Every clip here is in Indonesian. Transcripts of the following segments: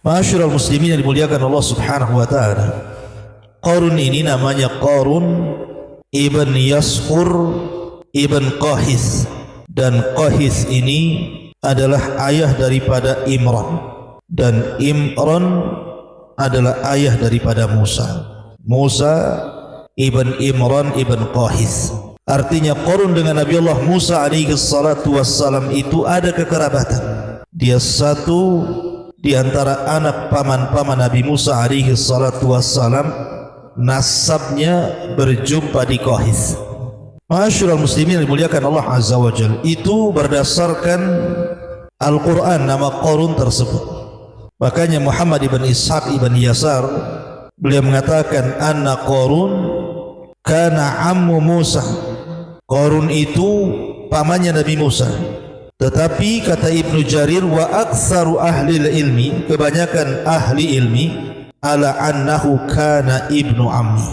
Ma'asyiral muslimin yang dimuliakan Allah Subhanahu wa taala. Qarun ini namanya Qarun ibn Yashur ibn Qahis, dan Qahis ini adalah ayah daripada Imran, dan Imran adalah ayah daripada Musa. Musa ibn Imran ibn Qahis. Artinya Qarun dengan Nabi Allah Musa alaihi salatu wassalam itu ada kekerabatan. Dia satu di antara anak paman-paman Nabi Musa alaihi salatu wassalam, nasabnya berjumpa di Qahis. Ma'asyiral muslimin yang dimuliakan Allah Azza wa Jalla, itu berdasarkan Al-Quran nama Qarun tersebut. Makanya Muhammad ibn Ishaq ibn Yasar beliau mengatakan anna Qarun kana ammu Musa. Qarun itu pamannya Nabi Musa. Tetapi kata Ibnu Jarir, wa aktsaru ahli ilmi, kebanyakan ahli ilmi, ala annahu kana ibnu ammi.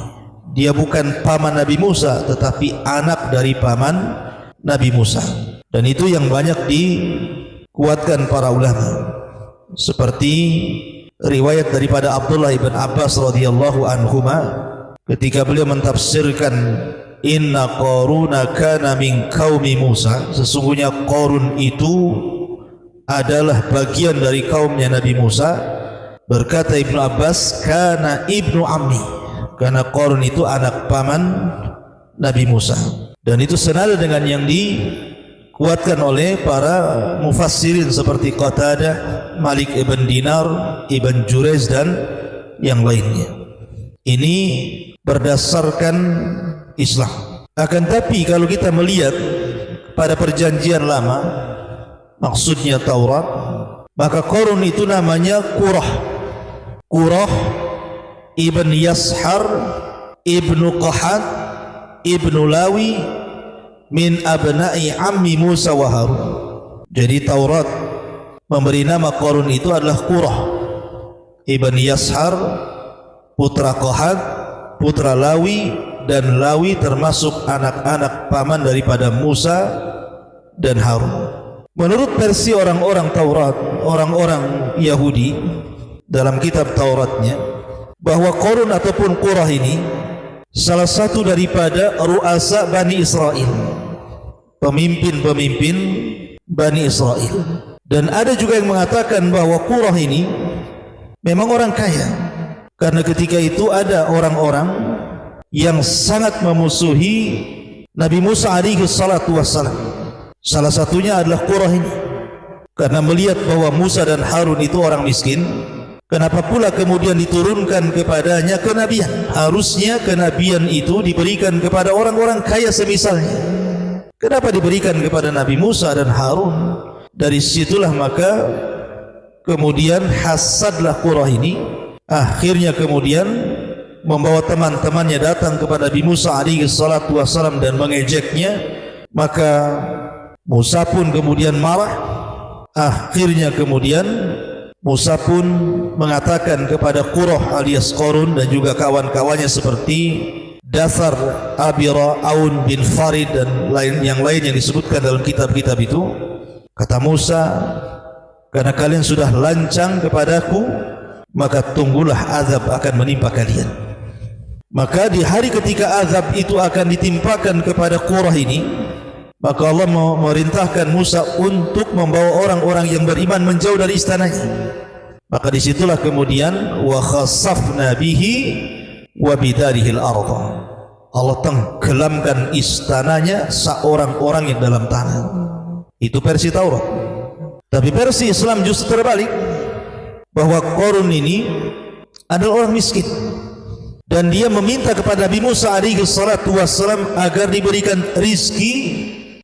Dia bukan paman Nabi Musa, tetapi anak dari paman Nabi Musa. Dan itu yang banyak dikuatkan para ulama. Seperti riwayat daripada Abdullah ibn Abbas radhiyallahu anhuma ketika beliau mentafsirkan inna Qaruna kana min qaumi Musa, sesungguhnya Qarun itu adalah bagian dari kaumnya Nabi Musa. Berkata Ibnu Abbas, kana ibnu ammi, karena Qarun itu anak paman Nabi Musa. Dan itu senada dengan yang dikuatkan oleh para mufassirin seperti Qatadah, Malik ibn Dinar, Ibn Jurayz dan yang lainnya. Ini berdasarkan Islam. Akan tapi kalau kita melihat pada perjanjian lama, maksudnya Taurat, maka Qarun itu namanya Qurah. Qurah ibn Yashar ibnu Qahat ibnu Lawi min abna'i ammi Musa wa Harun. Jadi Taurat memberi nama Qarun itu adalah Qurah ibn Yashar, putra Qahat, putra Lawi, dan Lawi termasuk anak-anak paman daripada Musa dan Harun. Menurut versi orang-orang Taurat, orang-orang Yahudi dalam kitab Tauratnya, bahwa Qarun ataupun Qurah ini salah satu daripada ru'asa Bani Israel, pemimpin-pemimpin Bani Israel. Dan ada juga yang mengatakan bahwa Qurah ini memang orang kaya, karena ketika itu ada orang-orang yang sangat memusuhi Nabi Musa alaihi salatu wassalam. Salah satunya adalah Qurah ini, karena melihat bahwa Musa dan Harun itu orang miskin, kenapa pula kemudian diturunkan kepadanya kenabian? Harusnya kenabian itu diberikan kepada orang-orang kaya semisalnya. Kenapa diberikan kepada Nabi Musa dan Harun? Dari situlah maka kemudian hasadlah Qurah ini, akhirnya kemudian membawa teman-temannya datang kepada Nabi Musa alaihi salatu wassalam dan mengejeknya. Maka Musa pun kemudian marah. Akhirnya kemudian Musa pun mengatakan kepada Qurah alias Qarun dan juga kawan-kawannya seperti Dasar, Abira, Aun bin Farid dan yang lain yang disebutkan dalam kitab-kitab itu, kata Musa, karena kalian sudah lancang kepadaku, maka tunggulah azab akan menimpa kalian. Maka di hari ketika azab itu akan ditimpakan kepada Qurah ini, maka Allah memerintahkan Musa untuk membawa orang-orang yang beriman menjauh dari istananya. Maka disitulah kemudian wa khasafna bihi wa bidarihi al-ardh. Allah tenggelamkan istananya seorang-orang yang dalam tanah. Itu versi Taurat. Tapi versi Islam justru terbalik, bahwa Qarun ini adalah orang miskin, dan dia meminta kepada Nabi Musa alaihi salatu wassalam agar diberikan rizki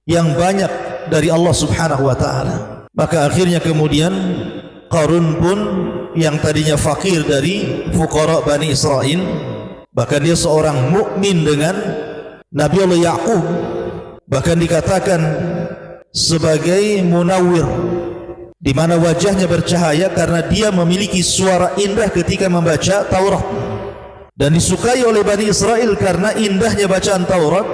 yang banyak dari Allah subhanahu wa ta'ala. Maka akhirnya kemudian Qarun pun yang tadinya fakir dari fuqara Bani Israel, bahkan dia seorang mukmin dengan Nabi Allah Ya'qub, bahkan dikatakan sebagai munawwir, di mana wajahnya bercahaya karena dia memiliki suara indah ketika membaca Taurat. dan disukai oleh Bani Israel karena indahnya bacaan Taurat.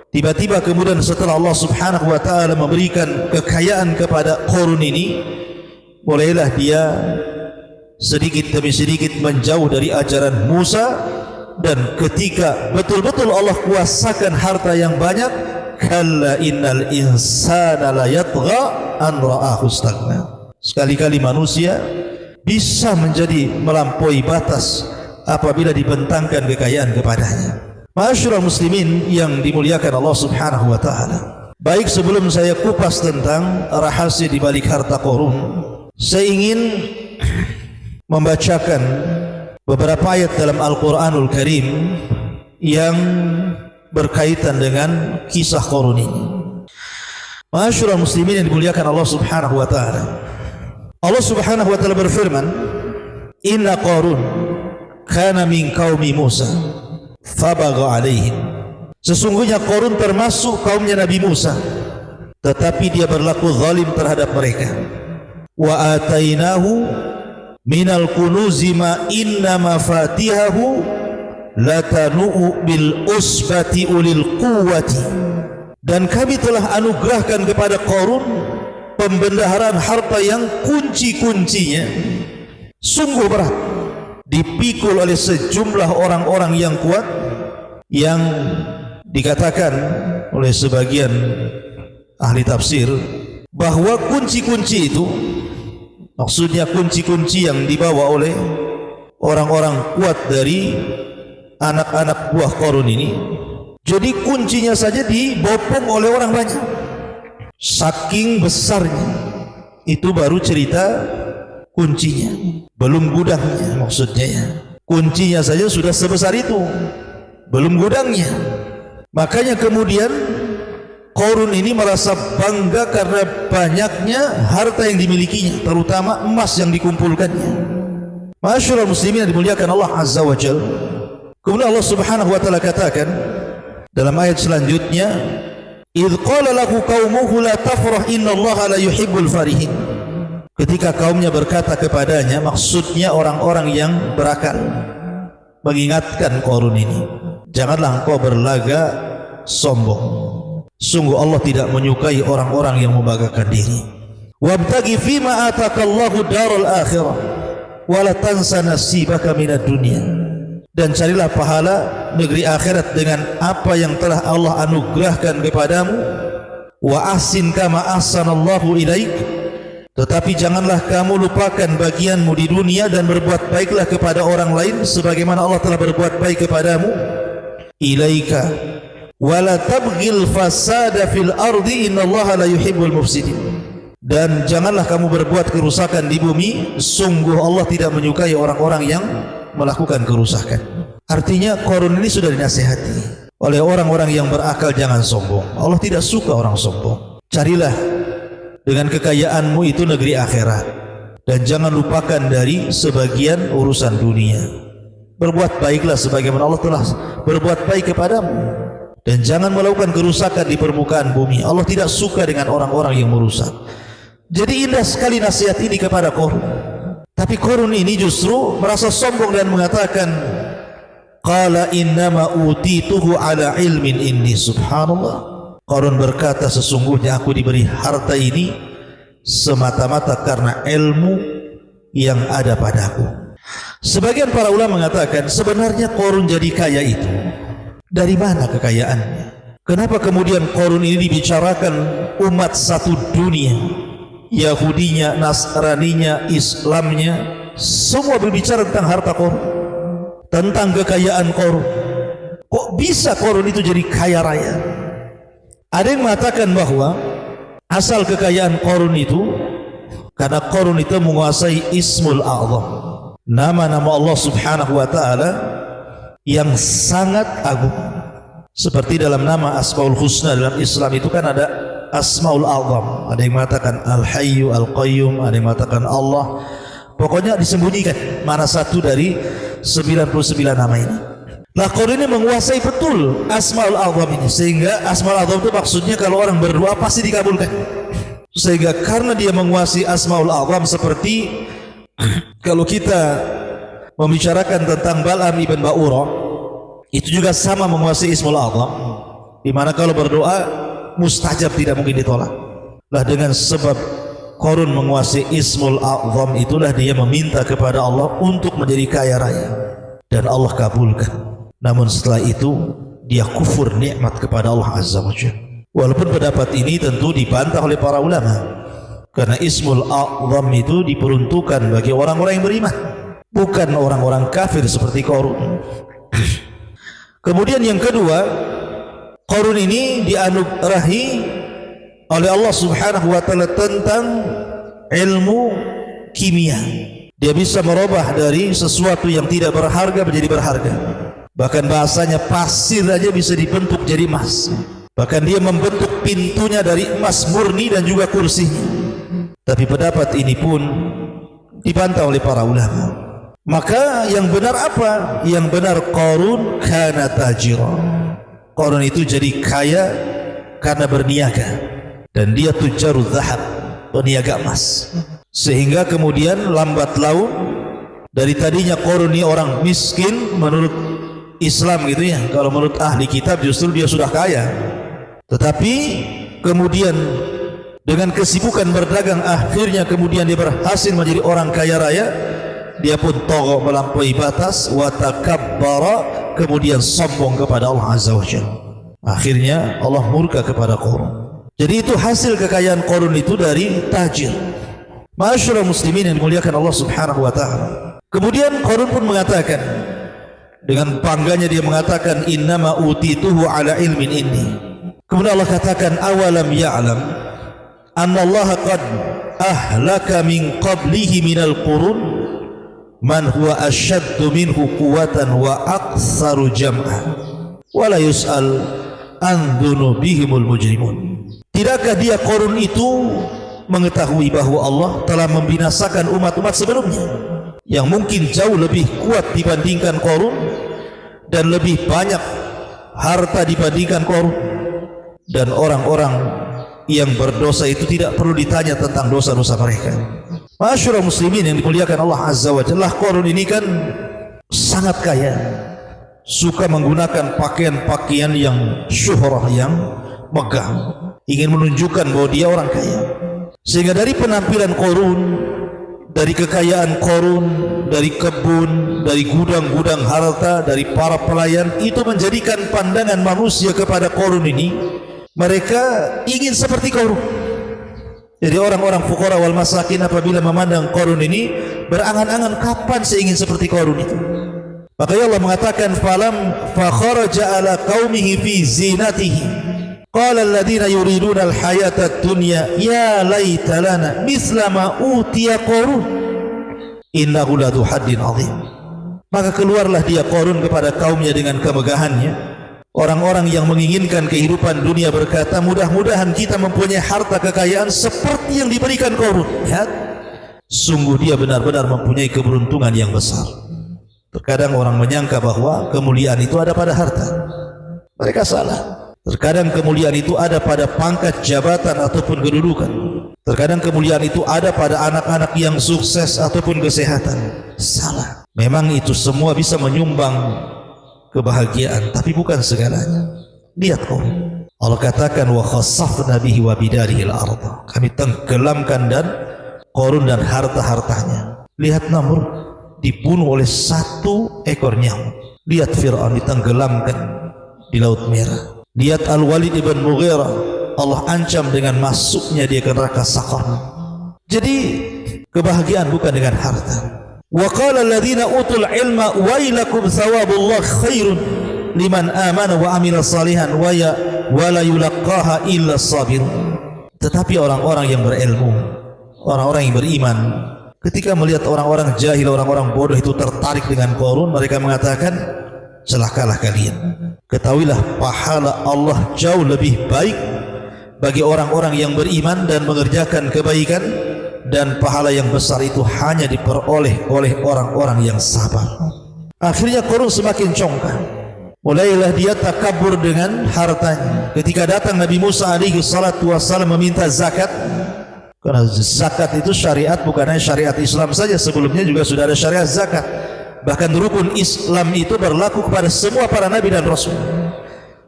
Tiba-tiba kemudian setelah Allah Subhanahu wa ta'ala memberikan kekayaan kepada Qarun ini, mulailah dia sedikit demi sedikit menjauh dari ajaran Musa. Dan ketika betul-betul Allah kuasakan harta yang banyak, kalla innal insana la yatgha an ra'ahu istaghna. Sekali-kali manusia bisa menjadi melampaui batas apabila dibentangkan kekayaan kepadanya. Ma'asyiral muslimin yang dimuliakan Allah Subhanahu wa ta'ala, baik sebelum saya kupas tentang rahasia di balik harta Qarun, saya ingin membacakan beberapa ayat dalam Al-Quranul Karim yang berkaitan dengan kisah Qarun ini. Ma'asyiral muslimin yang dimuliakan Allah Subhanahu wa ta'ala, Allah Subhanahu wa ta'ala berfirman, inna Qarun kana min qaumi Musa fabagha alaihim. Sesungguhnya Qarun termasuk kaumnya Nabi Musa, tetapi dia berlaku zalim terhadap mereka. Wa atainahu minal kunuzi ma inna mafatihahu latanu'u bil usbati ulil quwwati. Dan kami telah anugerahkan kepada Qarun pembendaharaan harta yang kunci-kuncinya sungguh berat, dipikul oleh sejumlah orang-orang yang kuat, yang dikatakan oleh sebagian ahli tafsir bahwa kunci-kunci itu maksudnya kunci-kunci yang dibawa oleh orang-orang kuat dari anak-anak buah Qarun ini. Jadi kuncinya saja dibopong oleh orang banyak, saking besarnya. Itu baru cerita kuncinya, belum gudangnya. Maksudnya ya, kuncinya saja sudah sebesar itu, belum gudangnya. Makanya kemudian Qarun ini merasa bangga karena banyaknya harta yang dimilikinya, terutama emas yang dikumpulkannya. Ma'asyiral muslimin yang dimuliakan Allah Azza wa Jalla, kemudian Allah Subhanahu wa ta'ala katakan dalam ayat selanjutnya, idh qala lahu qaumuhu la tafrah innallaha la yuhibbul farihin. Ketika kaumnya berkata kepadanya, maksudnya orang-orang yang berakal, mengingatkan Qarun ini, janganlah engkau berlaga sombong. Sungguh Allah tidak menyukai orang-orang yang membanggakan diri. Wabtaghi fima atakallahu daral akhirah wa la tansa nasibaka minad dunya. Dan carilah pahala negeri akhirat dengan apa yang telah Allah anugerahkan kepadamu. Wa ahsin kama ahsanallahu ilaik. Tetapi janganlah kamu lupakan bagianmu di dunia dan berbuat baiklah kepada orang lain sebagaimana Allah telah berbuat baik kepadamu. Ilaika wala tabghil fasada fil ardi innallaha la yuhibbul mufsidin. Dan janganlah kamu berbuat kerusakan di bumi, sungguh Allah tidak menyukai orang-orang yang melakukan kerusakan. Artinya Qarun ini sudah dinasihati oleh orang-orang yang berakal, jangan sombong. Allah tidak suka orang sombong. Carilah dengan kekayaanmu itu negeri akhirat, dan jangan lupakan dari sebagian urusan dunia. Berbuat baiklah sebagaimana Allah telah berbuat baik kepadamu, dan jangan melakukan kerusakan di permukaan bumi. Allah tidak suka dengan orang-orang yang merusak. Jadi indah sekali nasihat ini kepada Qarun. Tapi Qarun ini justru merasa sombong dan mengatakan, qala innama utituhu ala ilmin inni. Subhanallah. Qarun berkata, sesungguhnya aku diberi harta ini semata-mata karena ilmu yang ada padaku. Sebagian para ulama mengatakan, sebenarnya Qarun jadi kaya itu dari mana kekayaannya? Kenapa kemudian Qarun ini dibicarakan umat satu dunia, Yahudinya, Nasraninya, Islamnya, semua berbicara tentang harta Qarun, tentang kekayaan Qarun. Kok bisa Qarun itu jadi kaya raya? Ada yang mengatakan bahwa asal kekayaan Qarun itu karena Qarun itu menguasai Ismul A'zam, nama-nama Allah Subhanahu wa ta'ala yang sangat agung. Seperti dalam nama Asmaul Husna dalam Islam itu kan ada Asmaul A'zam. Ada yang mengatakan Al-Hayyu, Al-Qayyum, ada yang mengatakan Allah. Pokoknya disembunyikan mana satu dari 99 nama ini. Lah Qarun ini menguasai betul Asmaul A'zam ini, sehingga Asmaul A'zam itu maksudnya kalau orang berdoa pasti dikabulkan. Sehingga karena dia menguasai Asmaul A'zam, seperti kalau kita membicarakan tentang Bal'am ibn Ba'ura, itu juga sama menguasai Ismul A'zam, di mana kalau berdoa mustajab, tidak mungkin ditolak. Lah dengan sebab Qarun menguasai Ismul A'zam itulah dia meminta kepada Allah untuk menjadi kaya raya, dan Allah kabulkan. Namun setelah itu dia kufur nikmat kepada Allah Azza wa Jalla. Walaupun pendapat ini tentu dibantah oleh para ulama, karena Ismul A'zam itu diperuntukkan bagi orang-orang yang beriman, bukan orang-orang kafir seperti Qarun. Kemudian yang kedua, Qarun ini dianugerahi oleh Allah Subhanahu wa taala tentang ilmu kimia. Dia bisa merubah dari sesuatu yang tidak berharga menjadi berharga. Bahkan bahasanya pasir aja bisa dibentuk jadi emas. Bahkan dia membentuk pintunya dari emas murni dan juga kursinya. Tapi pendapat ini pun dibantah oleh para ulama. Maka yang benar apa? Yang benar Qarun kana tajira. Qarun itu jadi kaya karena berniaga, dan dia tujarul zahab, peniaga emas. Sehingga kemudian lambat laun, dari tadinya Qarun ini orang miskin menurut Islam gitu ya, kalau menurut ahli kitab justru dia sudah kaya. Tetapi kemudian dengan kesibukan berdagang, akhirnya kemudian dia berhasil menjadi orang kaya raya. Dia pun togok melampaui batas, wa takabbara, kemudian sombong kepada Allah Azza wa Jalla. Akhirnya Allah murka kepada Qarun. Jadi itu hasil kekayaan Qarun itu dari tajir. Ma'asyiral muslimin yang dimuliakan Allah Subhanahu wa taala. Kemudian Qarun pun mengatakan, dengan bangganya dia mengatakan, innama utituhu ala ilmin inni. Kemudian Allah katakan, awalam ya'lam anna Allah qad ahlaka min qablihi minal qurun man huwa asyaddu minhu quwwatan wa aktsaru jam'a wa la yus'al an dzunubihimul mujrimun. Tidakkah dia Qarun itu mengetahui bahwa Allah telah membinasakan umat-umat sebelumnya yang mungkin jauh lebih kuat dibandingkan Qarun dan lebih banyak harta dibandingkan Qarun, dan orang-orang yang berdosa itu tidak perlu ditanya tentang dosa-dosa mereka. Ma'asyiral muslimin yang dimuliakan Allah Azza wa Jalla, Qarun ini kan sangat kaya, suka menggunakan pakaian-pakaian yang syuhrah, yang megah, ingin menunjukkan bahwa dia orang kaya. Sehingga dari penampilan Qarun, dari kekayaan Qarun, dari kebun, dari gudang-gudang harta, dari para pelayan, itu menjadikan pandangan manusia kepada Qarun ini, mereka ingin seperti Qarun. Jadi orang-orang fuqara wal masakin apabila memandang Qarun ini, berangan-angan kapan saya ingin seperti Qarun itu. Maka Allah mengatakan, falam fakharaja ala qaumihi fi zinatihi qala alladziina yuriduna al-hayata ad-dunya ya laita lana mithla ma utiya Qarun innahu ladzu haddin 'adzim. Maka keluarlah dia Qarun kepada kaumnya dengan kemegahannya. Orang-orang yang menginginkan kehidupan dunia berkata, mudah-mudahan kita mempunyai harta kekayaan seperti yang diberikan Qarun. Lihat, sungguh dia benar-benar mempunyai keberuntungan yang besar. Terkadang orang menyangka bahwa kemuliaan itu ada pada harta. Mereka salah. Terkadang kemuliaan itu ada pada pangkat jabatan ataupun kedudukan. Terkadang kemuliaan itu ada pada anak-anak yang sukses ataupun kesehatan. Salah. Memang itu semua bisa menyumbang kebahagiaan, tapi bukan segalanya. Lihat Qarun, Allah katakan wa khassafna bihi wa bidarihi al-ardh, kami tenggelamkan dan Qarun dan harta-hartanya. Lihat Namrud dibunuh oleh satu ekor nyamuk. Lihat Fir'aun ditenggelamkan di Laut Merah. Lihat Al-Walid ibn Mughirah, Allah ancam dengan masuknya dia ke neraka Saqar. Jadi kebahagiaan bukan dengan harta. Wa qala alladziina utul ilma wailakum thawabullah khairun liman amana wa amila salihan wa la yulaqqaha illa sabirun. Tetapi orang-orang yang berilmu, orang-orang yang beriman, ketika melihat orang-orang jahil, orang-orang bodoh itu tertarik dengan Qarun, mereka mengatakan, celakalah kalian. Ketahuilah pahala Allah jauh lebih baik bagi orang-orang yang beriman dan mengerjakan kebaikan, dan pahala yang besar itu hanya diperoleh oleh orang-orang yang sabar. Akhirnya Qarun semakin congkak. Mulailah dia takabur dengan hartanya. Ketika datang Nabi Musa alaihi salatu wassalam meminta zakat, karena zakat itu syariat, bukan hanya syariat Islam saja, sebelumnya juga sudah ada syariat zakat. Bahkan rukun Islam itu berlaku kepada semua para nabi dan rasul.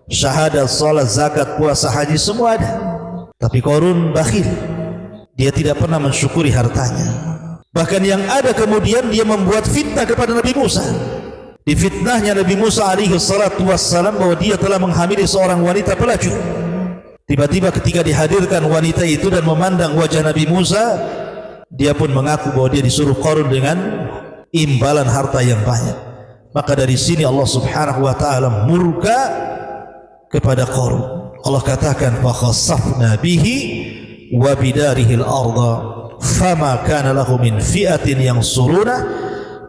Syahadat, salat, zakat, puasa, haji semua ada. Tapi Qarun bakhil. Dia tidak pernah mensyukuri hartanya. Bahkan yang ada kemudian dia membuat fitnah kepada Nabi Musa. Difitnahnya Nabi Musa alaihi salatu wassalam bahwa dia telah menghamili seorang wanita pelacur. Tiba-tiba ketika dihadirkan wanita itu dan memandang wajah Nabi Musa, dia pun mengaku bahwa dia disuruh Qarun dengan imbalan harta yang banyak. Maka dari sini Allah subhanahu wa ta'ala murka kepada Qarun. Allah katakan fa khassafna bihi wa bidarihi al-ardha fama kana lahu min fi'atin yansuruna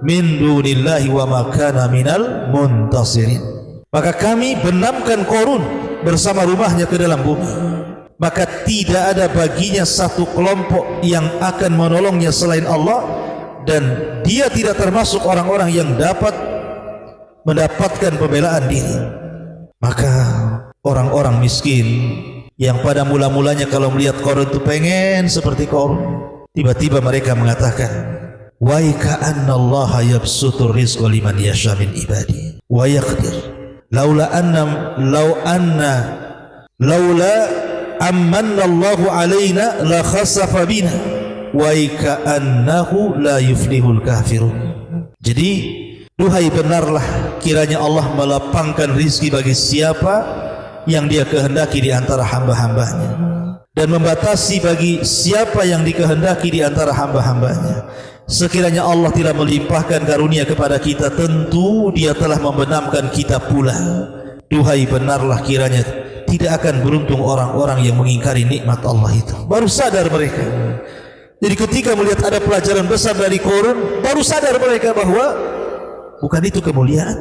min dunillahi wa ma kana minal muntasirin. Maka kami benamkan Qarun bersama rumahnya ke dalam bumi, maka tidak ada baginya satu kelompok yang akan menolongnya selain Allah, dan dia tidak termasuk orang-orang yang dapat mendapatkan pembelaan diri. Maka orang-orang miskin yang pada mula-mulanya kalau melihat Qarun itu pengen seperti Qarun, tiba-tiba mereka mengatakan, wa ka'annallaha yabsutur rizqa liman yasha min ibadi wa yaqdir laula amanna Allahu alaina la khasafa bina wa ka'annahu la yuflihul kafirun. Jadi duhai benarlah kiranya Allah melapangkan rizki bagi siapa yang dia kehendaki di antara hamba-hambanya, dan membatasi bagi siapa yang dikehendaki di antara hamba-hambanya. Sekiranya Allah tidak melimpahkan karunia kepada kita, tentu dia telah membenamkan kita pula. Duhai benarlah kiranya tidak akan beruntung orang-orang yang mengingkari nikmat Allah itu. Baru sadar mereka. Jadi ketika melihat ada pelajaran besar dari Qarun, baru sadar mereka bahwa bukan itu kemuliaan.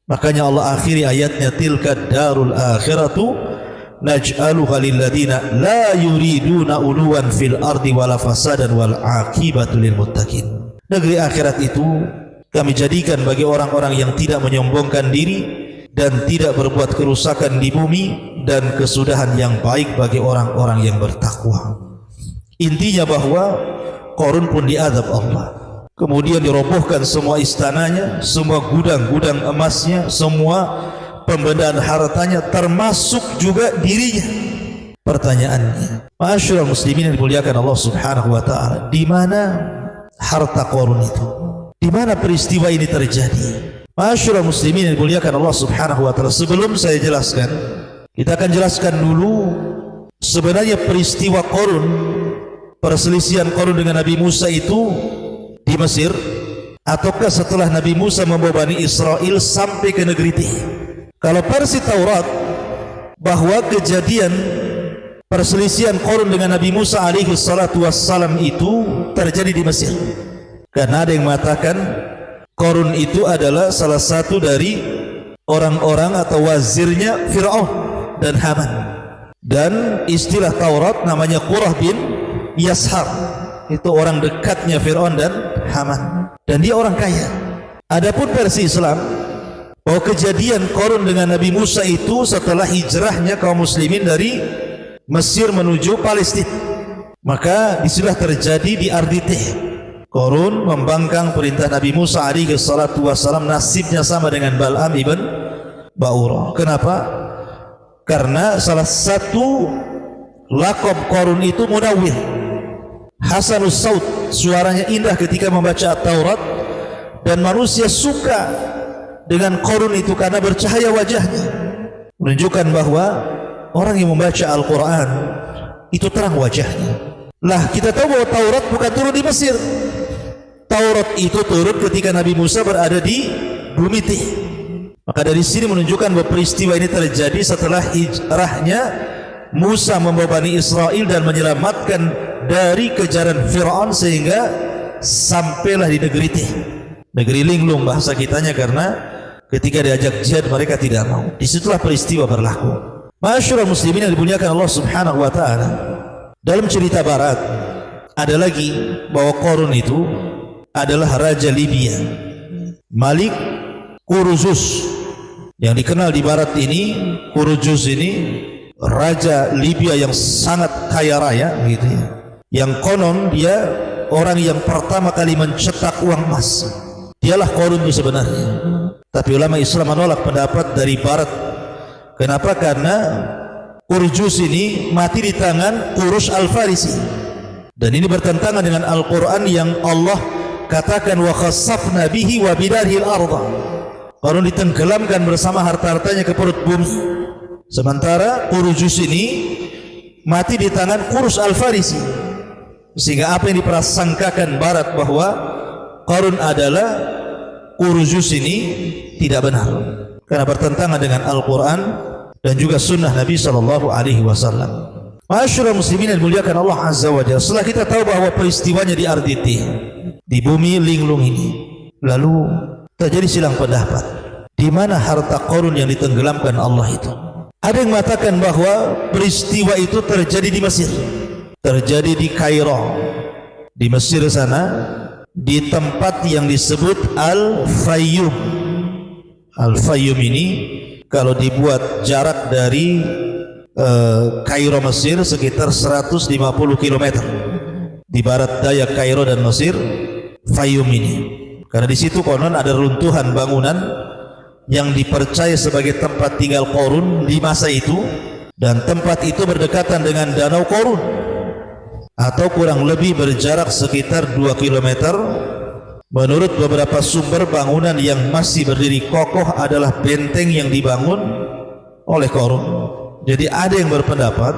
Makanya Allah akhiri ayatnya, tilka darul akhiratu naj'aluha lilladina la yuriduna uluwan fil ardi wala fasadan wal aqibatu lil muttaqin. Negeri akhirat itu kami jadikan bagi orang-orang yang tidak menyombongkan diri dan tidak berbuat kerusakan di bumi, dan kesudahan yang baik bagi orang-orang yang bertakwa. Intinya bahwa Qarun pun diazab Allah. Kemudian dirobohkan semua istananya, semua gudang-gudang emasnya, semua pembendaan hartanya, termasuk juga dirinya. Pertanyaannya, ma'asyiral muslimin yang dimuliakan Allah subhanahu wa ta'ala, di mana harta Qarun itu? Di mana peristiwa ini terjadi? Ma'asyiral muslimin yang dimuliakan Allah subhanahu wa ta'ala, sebelum saya jelaskan, kita akan jelaskan dulu sebenarnya peristiwa Qarun, perselisihan Qarun dengan Nabi Musa itu di Mesir, ataukah setelah Nabi Musa membawa Bani Israel sampai ke negeri Tih? Kalau versi Taurat bahwa kejadian perselisihan Qarun dengan Nabi Musa alaihi salatu wassalam itu terjadi di Mesir, karena ada yang mengatakan Qarun itu adalah salah satu dari orang-orang atau wazirnya Fir'aun dan Haman, dan istilah Taurat namanya Qurah bin Yashar, itu orang dekatnya Fir'aun dan Haman, dan dia orang kaya. Adapun versi Islam bahwa kejadian Qarun dengan Nabi Musa itu setelah hijrahnya kaum muslimin dari Mesir menuju Palestina, maka disitulah terjadi di Ardi Tih. Qarun membangkang perintah Nabi Musa alaihi salatu wassalam, nasibnya sama dengan Bal'am ibn Ba'urah. Kenapa? Karena salah satu laqab Qarun itu munawwir, hasanus saut, suaranya indah ketika membaca Taurat, dan manusia suka dengan Qarun itu karena bercahaya wajahnya, menunjukkan bahwa orang yang membaca Al-Quran itu terang wajahnya. Lah kita tahu bahwa Taurat bukan turun di Mesir. Taurat itu turun ketika Nabi Musa berada di bumi Tih. Maka dari sini menunjukkan bahwa peristiwa ini terjadi setelah hijrahnya Musa membawa Bani Israel dan menyelamatkan dari kejaran Fir'aun, sehingga sampailah di negeri Tih, negeri linglung bahasa kitanya, karena ketika diajak jihad mereka tidak mau. Disitulah peristiwa berlaku. Ma'asyiral muslimin yang dimuliakan Allah subhanahu wa ta'ala, dalam cerita barat ada lagi bahwa Qarun itu adalah raja Libya, Malik Quruzus, yang dikenal di barat ini. Quruzus ini raja Libya yang sangat kaya raya gitu ya, yang konon dia orang yang pertama kali mencetak uang emas. Dialah Qarun itu sebenarnya. Tapi ulama Islam menolak pendapat dari barat. Kenapa? Karena Urjus ini mati di tangan Urus Al-Farisi. Dan ini bertentangan dengan Al-Quran yang Allah katakan wa khassafna bihi wa bidarihil arda. Qarun ditenggelamkan bersama harta-hartanya ke perut bumi. Sementara Urjus ini mati di tangan Urus Al-Farisi. Sehingga apa yang diprasangkakan barat bahwa Qarun adalah Urjus ini tidak benar, karena bertentangan dengan Al-Quran dan juga sunnah Nabi SAW. Ma'asyiral muslimin yang dimuliakan Allah Azza wa Jalla, setelah kita tahu bahwa peristiwanya di Arditi, di bumi linglung ini, lalu terjadi silang pendapat di mana harta Qarun yang ditenggelamkan Allah itu. Ada yang mengatakan bahwa peristiwa itu terjadi di Mesir, terjadi di Kairo, di Mesir sana, di tempat yang disebut Al-Fayyum. Al-Fayyum ini kalau dibuat jarak dari Kairo Mesir sekitar 150 km di barat daya Kairo dan Mesir, Fayyum ini. Karena di situ konon ada runtuhan bangunan yang dipercaya sebagai tempat tinggal Qarun di masa itu, dan tempat itu berdekatan dengan Danau Qarun, atau kurang lebih berjarak sekitar 2 km. Menurut beberapa sumber, bangunan yang masih berdiri kokoh adalah benteng yang dibangun oleh Qarun. Jadi ada yang berpendapat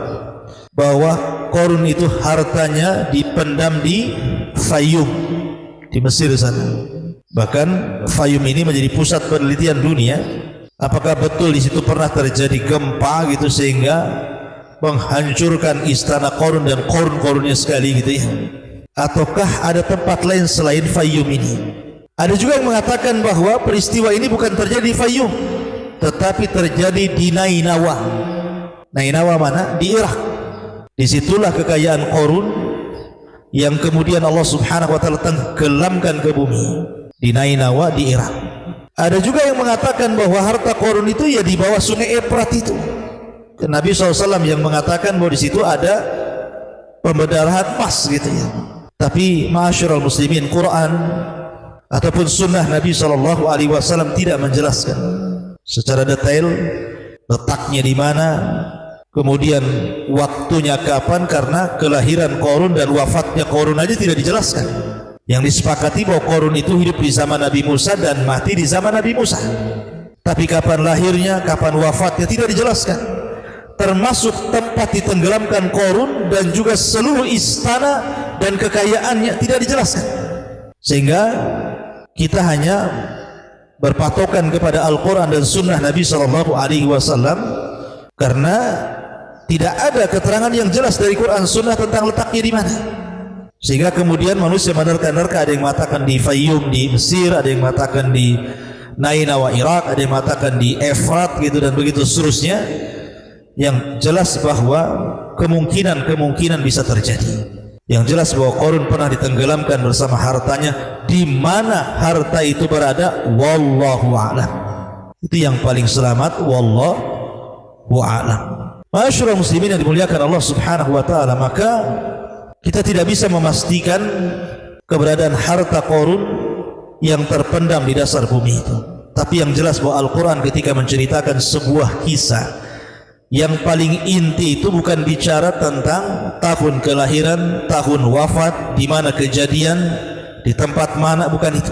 bahwa Qarun itu hartanya dipendam di Fayyum, di Mesir sana. Bahkan Fayyum ini menjadi pusat penelitian dunia. Apakah betul di situ pernah terjadi gempa gitu sehingga menghancurkan istana Qarun dan Qarun-Qarunnya sekali gitu ya? Ataukah ada tempat lain selain Fayyum ini? Ada juga yang mengatakan bahwa peristiwa ini bukan terjadi di Fayyum, tetapi terjadi di Nainawa. Nainawa mana? Di Irak. Disitulah kekayaan Qarun yang kemudian Allah Subhanahu wa Ta'ala tenggelamkan ke bumi, di Nainawa di Irak. Ada juga yang mengatakan bahwa harta Qarun itu ya di bawah sungai Efrat itu. Nabi SAW yang mengatakan bahwa di situ ada pembedarahan emas gitu ya. Tapi ma'asyiral muslimin, Quran ataupun sunnah Nabi SAW tidak menjelaskan secara detail letaknya di mana, kemudian waktunya kapan, karena kelahiran Qarun dan wafatnya Qarun aja tidak dijelaskan. Yang disepakati bahwa Qarun itu hidup di zaman Nabi Musa dan mati di zaman Nabi Musa. Tapi kapan lahirnya, kapan wafatnya tidak dijelaskan. Termasuk tempat ditenggelamkan Qarun dan juga seluruh istana dan kekayaannya tidak dijelaskan. Sehingga kita hanya berpatokan kepada Al-Quran dan Sunnah Nabi SAW, karena tidak ada keterangan yang jelas dari Quran Sunnah tentang letaknya di mana. Sehingga kemudian manusia menerka-nerka, ada yang mengatakan di Fayyum di Mesir, ada yang mengatakan di Nainawa Irak, ada yang mengatakan di Efrat gitu, dan begitu seterusnya. Yang jelas bahwa kemungkinan bisa terjadi. Yang jelas bahwa Qarun pernah ditenggelamkan bersama hartanya. Di mana harta itu berada, wallahu a'lam. Itu yang paling selamat, wallahu a'lam. Ma'asyiral muslimin yang dimuliakan Allah Subhanahu wa Ta'ala, maka kita tidak bisa memastikan keberadaan harta Qarun yang terpendam di dasar bumi itu. Tapi yang jelas bahwa Al-Quran ketika menceritakan sebuah kisah, yang paling inti itu bukan bicara tentang tahun kelahiran, tahun wafat, di mana kejadian, di tempat mana, bukan itu.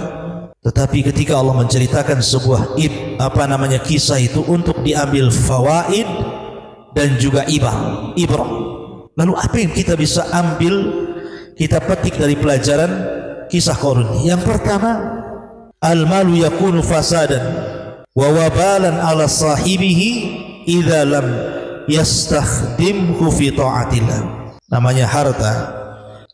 Tetapi ketika Allah menceritakan sebuah kisah itu untuk diambil fawaid dan juga ibrah. Lalu apa yang kita bisa ambil, kita petik dari pelajaran kisah Qarun? Yang pertama, al-malu yakunu fasadan wa wabalan ala sahibihi idza lam yastakhdimhu fi ta'atillah. Namanya harta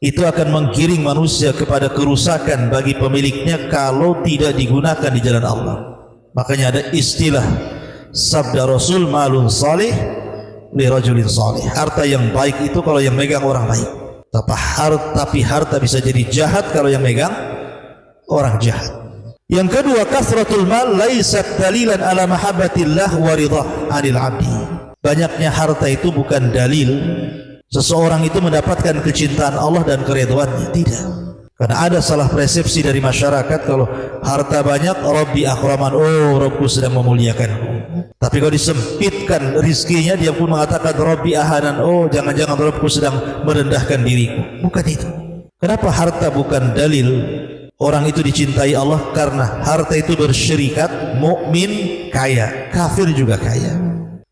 itu akan menggiring manusia kepada kerusakan bagi pemiliknya kalau tidak digunakan di jalan Allah. Makanya ada istilah sabda Rasul, malun salih li rajulin salih. Harta yang baik itu kalau yang megang orang baik. Tapi harta bisa jadi jahat kalau yang megang orang jahat. Yang kedua, kasratul mal laisat dalilan ala mahabbatillah wa ridha 'anil 'abdi. Banyaknya harta itu bukan dalil seseorang itu mendapatkan kecintaan Allah dan keridhaannya, tidak. Karena ada salah persepsi dari masyarakat kalau harta banyak, Rabbi akraman, oh Rabbku sedang memuliakanku. Tapi kalau disempitkan rizkinya, dia pun mengatakan Rabbi ahanan, oh jangan-jangan Rabbku sedang merendahkan diriku. Bukan itu. Kenapa harta bukan dalil orang itu dicintai Allah? Karena harta itu bersyirikat. Mukmin kaya, kafir juga kaya.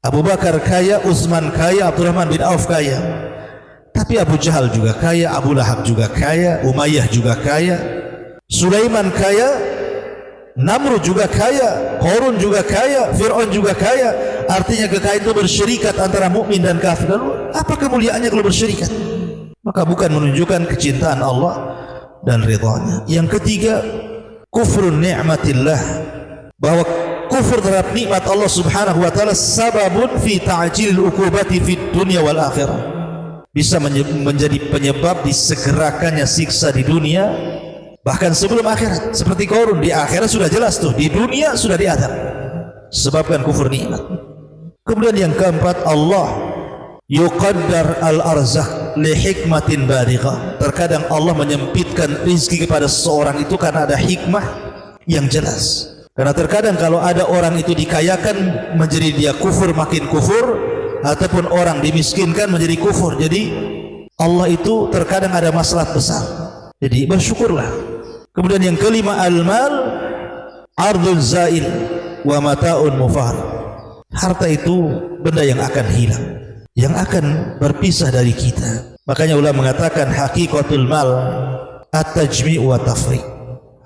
Abu Bakar kaya, Utsman kaya, Abdurrahman bin Auf kaya. Tapi Abu Jahal juga kaya, Abu Lahab juga kaya, Umayyah juga kaya, Sulaiman kaya, Namrud juga kaya, Qarun juga kaya, Fir'aun juga kaya. Artinya kekayaan itu bersyirikat antara mukmin dan kafir. Lalu apa kemuliaannya kalau bersyirikat? Maka bukan menunjukkan kecintaan Allah dan ridhanya. Yang ketiga, kufrun ni'matillah, bahwa kufur terhadap nikmat Allah Subhanahu wa taala sababun fi ta'jilil uqubati fid dunya wal akhirah. Bisa menjadi penyebab disegerakannya siksa di dunia bahkan sebelum akhirat. Seperti Qarun, di akhirat sudah jelas tuh, di dunia sudah diadab sebabkan kufur nikmat. Kemudian yang keempat, Allah yuqaddar al-arzaq li hikmatin balighah. Terkadang Allah menyempitkan rezeki kepada seseorang itu karena ada hikmah yang jelas. Karena terkadang kalau ada orang itu dikayakan menjadi dia kufur, makin kufur, ataupun orang dimiskinkan menjadi kufur. Jadi Allah itu terkadang ada maslahat besar. Jadi bersyukurlah. Kemudian yang kelima, al-mal ardun zail wa mata'un mufar. Harta itu benda yang akan hilang, yang akan berpisah dari kita. Makanya ulama mengatakan hakikatul mal at-tajmi' wa tafriq.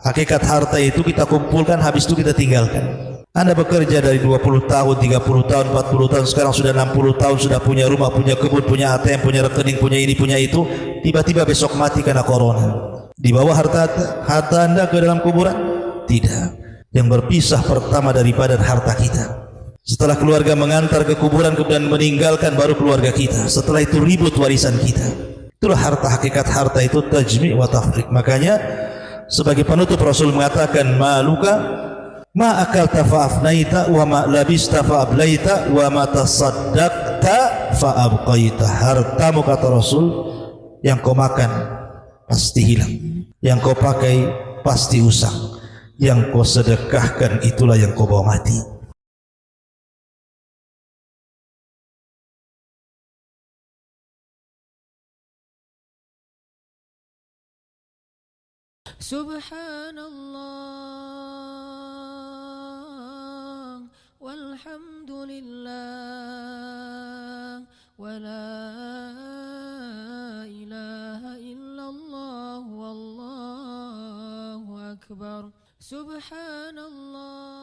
Hakikat harta itu kita kumpulkan, habis itu kita tinggalkan. Anda bekerja dari 20 tahun, 30 tahun, 40 tahun, sekarang sudah 60 tahun, sudah punya rumah, punya kebun, punya ATM, punya rekening, punya ini, punya itu. Tiba-tiba besok mati karena corona. Dibawa harta Anda ke dalam kuburan? Tidak. Yang berpisah pertama daripada harta kita. Setelah keluarga mengantar ke kuburan kemudian meninggalkan, baru keluarga kita. Setelah itu ribut warisan kita. Itulah harta. Hakikat harta itu tajmi' wa tafriq. Makanya sebagai penutup Rasul mengatakan, maluka ma akalta fa afnaita wa ma labista fa ablaita wa ma tasaddaqta fa abqaita. Hartamu, kata Rasul, yang kau makan pasti hilang, yang kau pakai pasti usang, yang kau sedekahkan itulah yang kau bawa mati. Subhanallah walhamdulillah wa la ilaha illallah wallahu akbar. Subhanallah